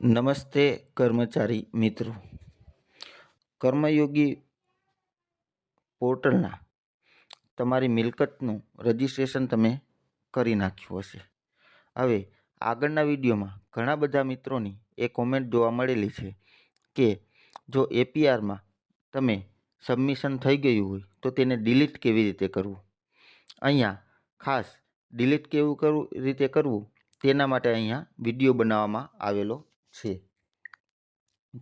નમસ્તે કર્મચારી મિત્રો. કર્મયોગી પોર્ટલના તમારી મિલકતનું રજિસ્ટ્રેશન તમે કરી નાખ્યું હશે. હવે આગળના વિડીયોમાં ઘણા બધા મિત્રોની એ કોમેન્ટ જોવા મળેલી છે કે જો એપીઆરમાં તમે સબમિશન થઈ ગયું હોય તો તેને ડિલીટ કેવી રીતે કરવું. અહીંયા ખાસ ડિલીટ કેવું રીતે કરવું તેના માટે અહીંયા વિડીયો બનાવવામાં આવેલો છે.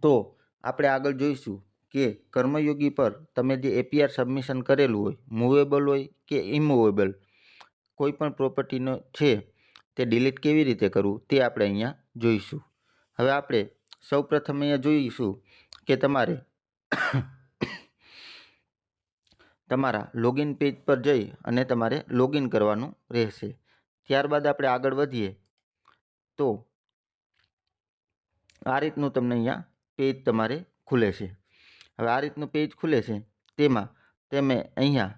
તો આપણે આગળ જોઈશું કે કર્મયોગી પર તમે જે એપીઆર સબમિશન કરેલું હોય, મૂવેબલ હોય કે ઇમૂવેબલ કોઈ પણ પ્રોપર્ટીનો છે તે ડિલીટ કેવી રીતે કરવું તે આપણે અહીંયા જોઈશું. હવે આપણે સૌપ્રથમ અહીંયા જોઈશું કે તમારે તમારા લોગિન પેજ પર જઈ અને તમારે લોગિન કરવાનું રહેશે. ત્યારબાદ આપણે આગળ વધીએ તો આ રીતનું તમને અહીંયા પેજ તમારે ખુલે છે. હવે આ રીતનું પેજ ખુલે છે તેમાં તમે અહીંયા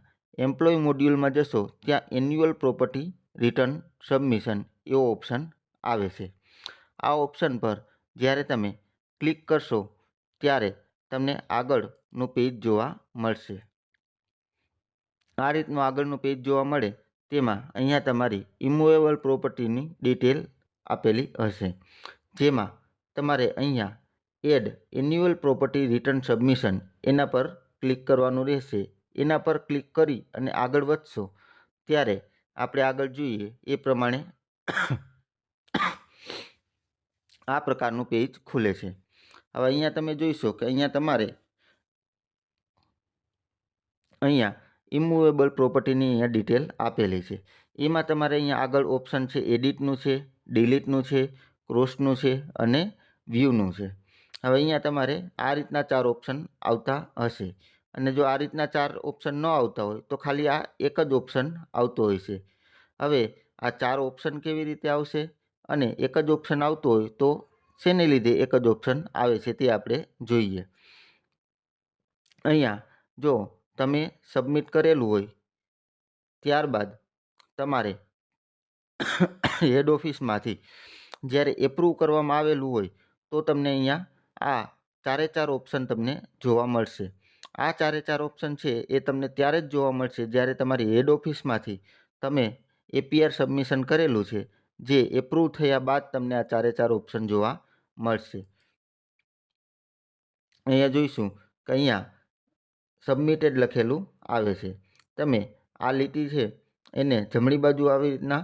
એમ્પ્લોય મોડ્યુલમાં જશો ત્યાં એન્યુઅલ પ્રોપર્ટી રિટર્ન સબમિશન એવો ઓપ્શન આવે છે. આ ઓપ્શન પર જ્યારે તમે ક્લિક કરશો ત્યારે તમને આગળનું પેજ જોવા મળશે. આ રીતનું આગળનું પેજ જોવા મળે તેમાં અહીંયા તમારી ઇમૂવેબલ પ્રોપર્ટીની ડિટેલ આપેલી હશે, જેમાં તમારે અહીંયા add annual property return submission એના પર ક્લિક કરવાનું રહેશે. એના પર ક્લિક કરી અને આગળ વધશો ત્યારે આપણે આગળ જોઈએ એ પ્રમાણે આ પ્રકારનું પેજ ખુલે છે. હવે અહીંયા તમે જોઈશો કે અહીંયા તમારે અહીંયા ઇમૂવેબલ પ્રોપર્ટીની અહીંયા ડિટેલ આપેલી છે. એમાં તમારે અહીંયા આગળ ઓપ્શન છે એડિટનું છે, ડિલીટનું છે, ક્રોસનું છે અને વ્યૂનું છે. હવે અહીંયા તમારે આ રીતના 4 ઓપ્શન આવતા હશે અને જો આ રીતના 4 ઓપ્શન ન આવતા હોય તો ખાલી આ એક જ ઓપ્શન આવતો હોય છે. હવે આ 4 ઓપ્શન કેવી રીતે આવશે અને એક જ ઓપ્શન આવતો હોય તો શેને લીધે એક જ ઓપ્શન આવે છે તે આપણે જોઈએ. અહીંયા જો તમે સબમિટ કરેલું હોય ત્યારબાદ તમારે હેડ ઓફિસમાંથી જ્યારે એપ્રૂવ કરવામાં આવેલું હોય તો તમને અહીંયા આ 4 ઓપ્શન તમને જોવા મળશે. આ 4 ઓપ્શન છે એ તમને ત્યારે જ જોવા મળશે જ્યારે તમારી હેડ ઓફિસમાંથી તમે એપીઆર સબમિશન કરેલું છે, જે એપ્રૂવ થયા બાદ તમને આ 4 ઓપ્શન જોવા મળશે. અહીંયા જોઈશું કે અહીંયા સબમિટેડ લખેલું આવે છે. તમે આ લીટી છે એને જમણી બાજુ આવી રીતના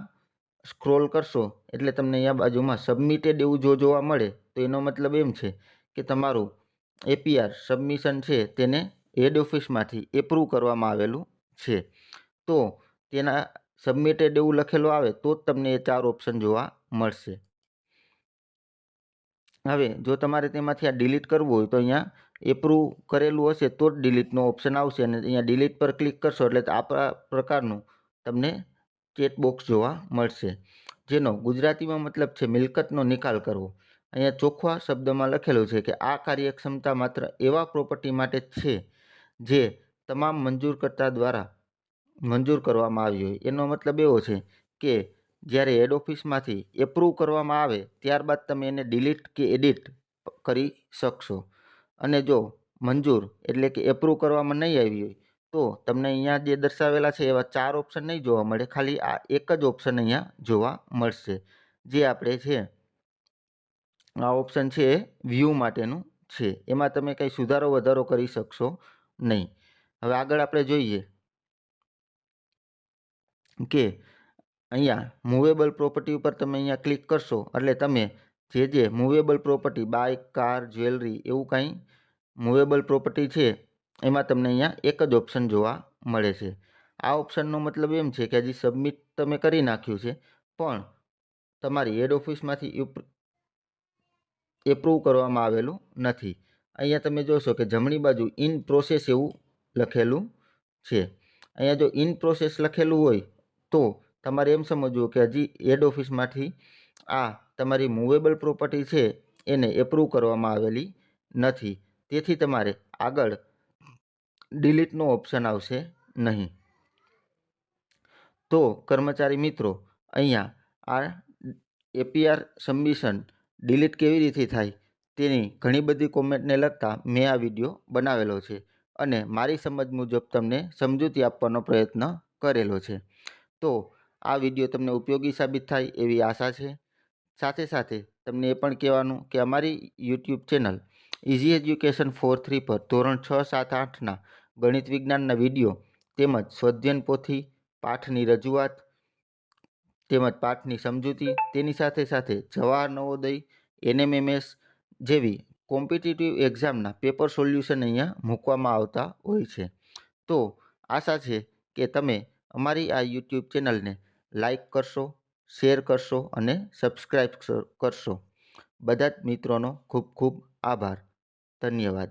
સ્ક્રોલ કરશો એટલે તમને અહીંયા બાજુમાં સબમિટેડ એવું જોવા મળે તો એનો મતલબ એમ છે કે તમારું એપીઆર સબમિશન છે તેને હેડ ઓફિસમાંથી એપ્રૂવ કરવામાં આવેલું છે. તો તેના સબમિટેડ એવું લખેલું આવે તો જ તમને એ 4 ઓપ્શન જોવા મળશે. હવે જો તમારે તેમાંથી આ ડિલીટ કરવું હોય તો અહીંયા એપ્રૂવ કરેલું હશે તો જ ડિલીટનો ઓપ્શન આવશે અને અહીંયા ડિલીટ પર ક્લિક કરશો એટલે આ પ્રકારનું તમને ચેટ બોક્સ જોવા મળશે, જેનો ગુજરાતીમાં મતલબ છે મિલકતનો નિકાલ કરવો. અહીંયા ચોખ્ખા શબ્દમાં લખેલું છે કે આ કાર્યક્ષમતા માત્ર એવા પ્રોપર્ટી માટે છે જે તમામ મંજૂરકર્તા દ્વારા મંજૂર કરવામાં આવી હોય. એનો મતલબ એવો છે કે જ્યારે હેડ ઓફિસમાંથી એપ્રૂવ કરવામાં આવે ત્યારબાદ તમે એને ડિલીટ કે એડિટ કરી શકશો. અને જો મંજૂર એટલે કે એપ્રૂવ કરવામાં નહીં આવી હોય તો તમને અહીંયા જે દર્શાવેલા છે એવા 4 ઓપ્શન નહીં જોવા મળે, ખાલી આ એક જ ઓપ્શન અહીંયા જોવા મળશે, જે આપણે છે આ ઓપ્શન છે એ વ્યૂ માટેનું છે. એમાં તમે કંઈ સુધારો વધારો કરી શકશો નહીં. હવે આગળ આપણે જોઈએ કે અહીંયા મૂવેબલ પ્રોપર્ટી ઉપર તમે અહીંયા ક્લિક કરશો એટલે તમે જે movable property bike, car, jewellery એવું કાંઈ મૂવેબલ પ્રોપર્ટી છે એમાં તમને અહીંયા એક જ ઓપ્શન જોવા મળે છે. આ ઓપ્શનનો મતલબ એમ છે કે હજી સબમિટ તમે કરી નાખ્યું છે પણ તમારી હેડ ઓફિસમાંથી એપ્રૂવ કરવામાં આવેલું નથી. અહીંયા તમે જોશો કે જમણી બાજુ ઇન પ્રોસેસ એવું લખેલું છે. અહીંયા જો ઇન પ્રોસેસ લખેલું હોય તો તમારે એમ સમજવું કે હજી હેડ ઓફિસમાંથી આ તમારી મૂવેબલ પ્રોપર્ટી છે એને એપ્રૂવ કરવામાં આવેલી નથી. તેથી તમારે આગળ ડિલીટનો ઓપ્શન આવશે નહીં. તો કર્મચારી મિત્રો, અહીંયા આ એપીઆર સબમિશન ડિલીટ કેવી રીતે થાય તેની ઘણી બધી કોમેન્ટને લગતા મેં આ વિડીયો બનાવેલો છે અને મારી સમજ મુજબ તમને સમજૂતી આપવાનો પ્રયત્ન કરેલો છે. તો આ વિડીયો તમને ઉપયોગી સાબિત થાય એવી આશા છે. સાથે સાથે તમને એ પણ કહેવાનું કે અમારી યુટ્યુબ ચેનલ ઇઝી એજ્યુકેશન 4-3 પર ધોરણ 6, 7, 8ના ગણિત વિજ્ઞાનના વિડીયો તેમજ સ્વધ્યન પોથી, પાઠની રજૂઆત તેમજ પાઠની સમજૂતી, તેની સાથે સાથે જવાહર નવોદય, NMMS જેવી કોમ્પિટિટિવ એક્ઝામના પેપર સોલ્યુશન અહીંયા મૂકવામાં આવતા હોય છે. તો આશા છે કે તમે અમારી આ યુટ્યુબ ચેનલને લાઈક કરશો, શેર કરશો અને સબસ્ક્રાઈબ કરશો. બધા જ મિત્રોનો ખૂબ ખૂબ આભાર. ધન્યવાદ.